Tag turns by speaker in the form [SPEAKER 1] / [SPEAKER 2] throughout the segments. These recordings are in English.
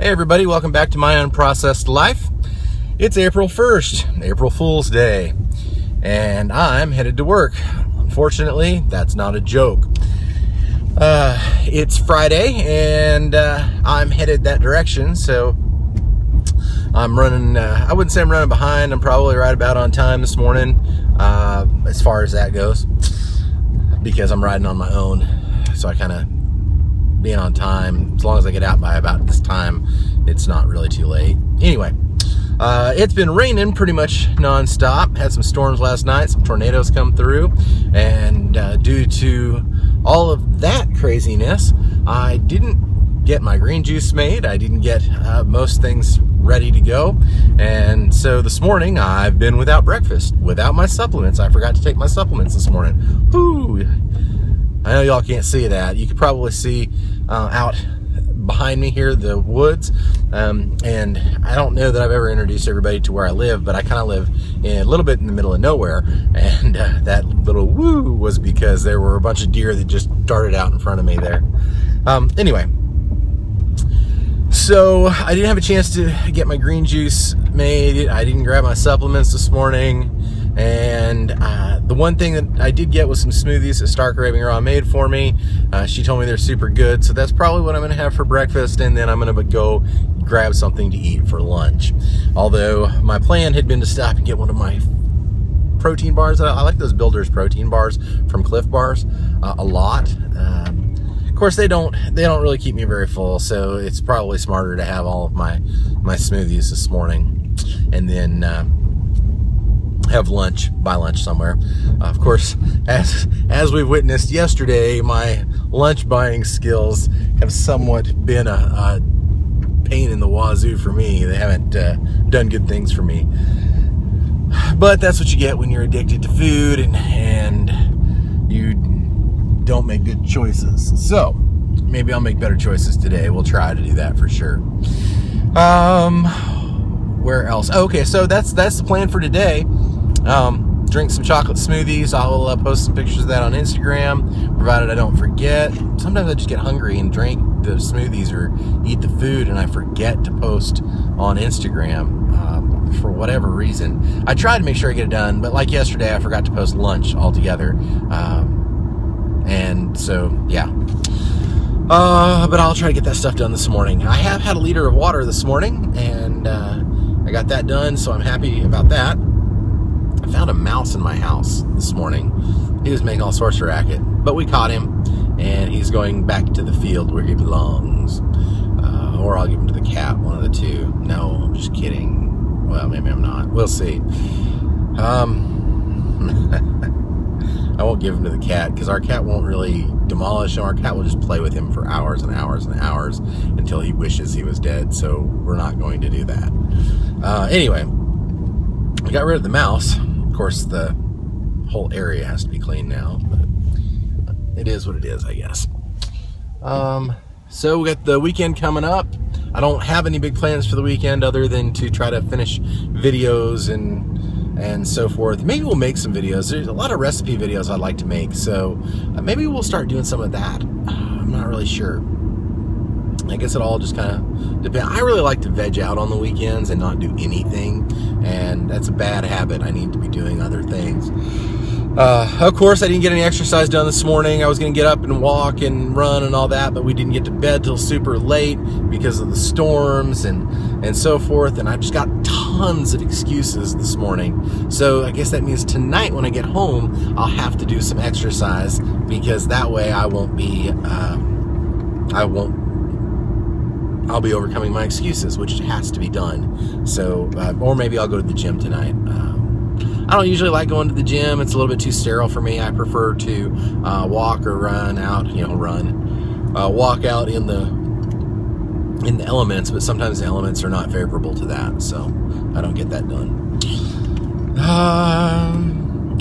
[SPEAKER 1] Hey everybody, welcome back to my Unprocessed Life. It's April 1st, April Fool's Day, and I'm headed to work. Unfortunately, that's not a joke. It's Friday, and I'm headed that direction, so I'm running, I wouldn't say I'm running behind, I'm probably right about on time this morning, as far as that goes, because I'm riding on my own, so I kind of being on time, as long as I get out by about this time, it's not really too late. Anyway, it's been raining pretty much non-stop. Had some storms last night, some tornadoes come through, and due to all of that craziness, I didn't get my green juice made. I didn't get most things ready to go, and so this morning I've been without breakfast, without my supplements. I forgot to take my supplements this morning. Ooh. I know y'all can't see that. You could probably see out behind me here the woods, and I don't know that I've ever introduced everybody to where I live, but I kind of live in a little bit in the middle of nowhere, and that little woo was because there were a bunch of deer that just darted out in front of me there. Anyway, so I didn't have a chance to get my green juice made. I didn't grab my supplements this morning. And the one thing that I did get was some smoothies that Stark Arabian Raw made for me. She told me they're super good, so that's probably what I'm going to have for breakfast, and then I'm going to go grab something to eat for lunch. Although my plan had been to stop and get one of my protein bars. I like those Builder's protein bars from Cliff Bars a lot. Of course, they don't really keep me very full, so it's probably smarter to have all of my smoothies this morning, and then have buy lunch somewhere. Of course, as we've witnessed yesterday, my lunch buying skills have somewhat been a pain in the wazoo for me. They haven't done good things for me. But that's what you get when you're addicted to food and you don't make good choices. So maybe I'll make better choices today. We'll try to do that for sure. Where else? Okay, so that's the plan for today. Drink some chocolate smoothies. I'll post some pictures of that on Instagram, provided I don't forget. Sometimes I just get hungry and drink the smoothies or eat the food, and I forget to post on Instagram for whatever reason. I try to make sure I get it done, but like yesterday, I forgot to post lunch altogether. And so, yeah. But I'll try to get that stuff done this morning. I have had a liter of water this morning, and I got that done, so I'm happy about that. I found a mouse in my house this morning. He was making all sorts of racket, but we caught him, and he's going back to the field where he belongs. Or I'll give him to the cat, one of the two. No, I'm just kidding. Well, maybe I'm not. We'll see. I won't give him to the cat, because our cat won't really demolish him. Our cat will just play with him for hours and hours and hours until he wishes he was dead, so we're not going to do that. Anyway, I got rid of the mouse. Of course, the whole area has to be cleaned now, but it is what it is, I guess. So we got the weekend coming up. I don't have any big plans for the weekend other than to try to finish videos and so forth. Maybe we'll make some videos. There's a lot of recipe videos I'd like to make, so maybe we'll start doing some of that. I'm not really sure. I guess it all just kind of depends. I really like to veg out on the weekends and not do anything, and that's a bad habit. I need to be doing other things. Of course, I didn't get any exercise done this morning. I was going to get up and walk and run and all that, but we didn't get to bed till super late because of the storms and so forth, and I just got tons of excuses this morning. So I guess that means tonight when I get home, I'll have to do some exercise, because that way I won't be, I'll be overcoming my excuses, which has to be done. So, or maybe I'll go to the gym tonight. I don't usually like going to the gym. It's a little bit too sterile for me. I prefer to walk or run out, walk out in the elements, but sometimes the elements are not favorable to that, so I don't get that done.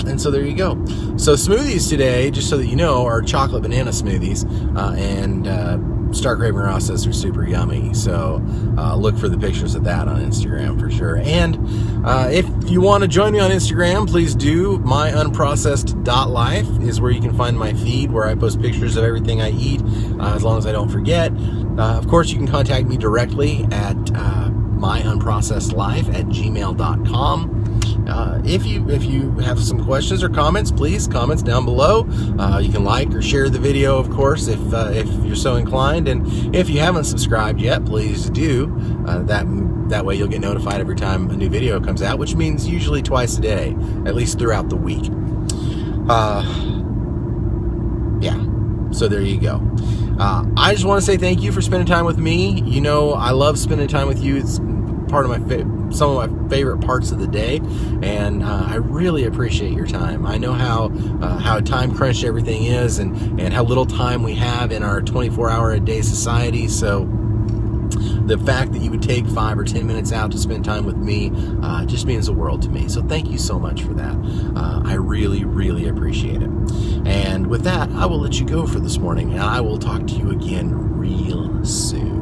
[SPEAKER 1] And so there you go. So smoothies today, just so that you know, are chocolate banana smoothies, and Start Craving Rosas are super yummy, so look for the pictures of that on Instagram for sure. And if you want to join me on Instagram, please do. My unprocessed.life is where you can find my feed, where I post pictures of everything I eat, as long as I don't forget. Of course, you can contact me directly at myunprocessedlife@gmail.com. If you have some questions or comments, please comments down below. You can like or share the video, of course, if you're so inclined. And if you haven't subscribed yet, please do. That way you'll get notified every time a new video comes out, which means usually twice a day, at least throughout the week. Yeah, so there you go. I just want to say thank you for spending time with me. You know, I love spending time with you. It's part of some of my favorite parts of the day, and I really appreciate your time. I know how time crunched everything is, and how little time we have in our 24-hour-a-day society. So the fact that you would take 5 or 10 minutes out to spend time with me just means the world to me. So thank you so much for that. I really, really appreciate it. And with that, I will let you go for this morning, and I will talk to you again real soon.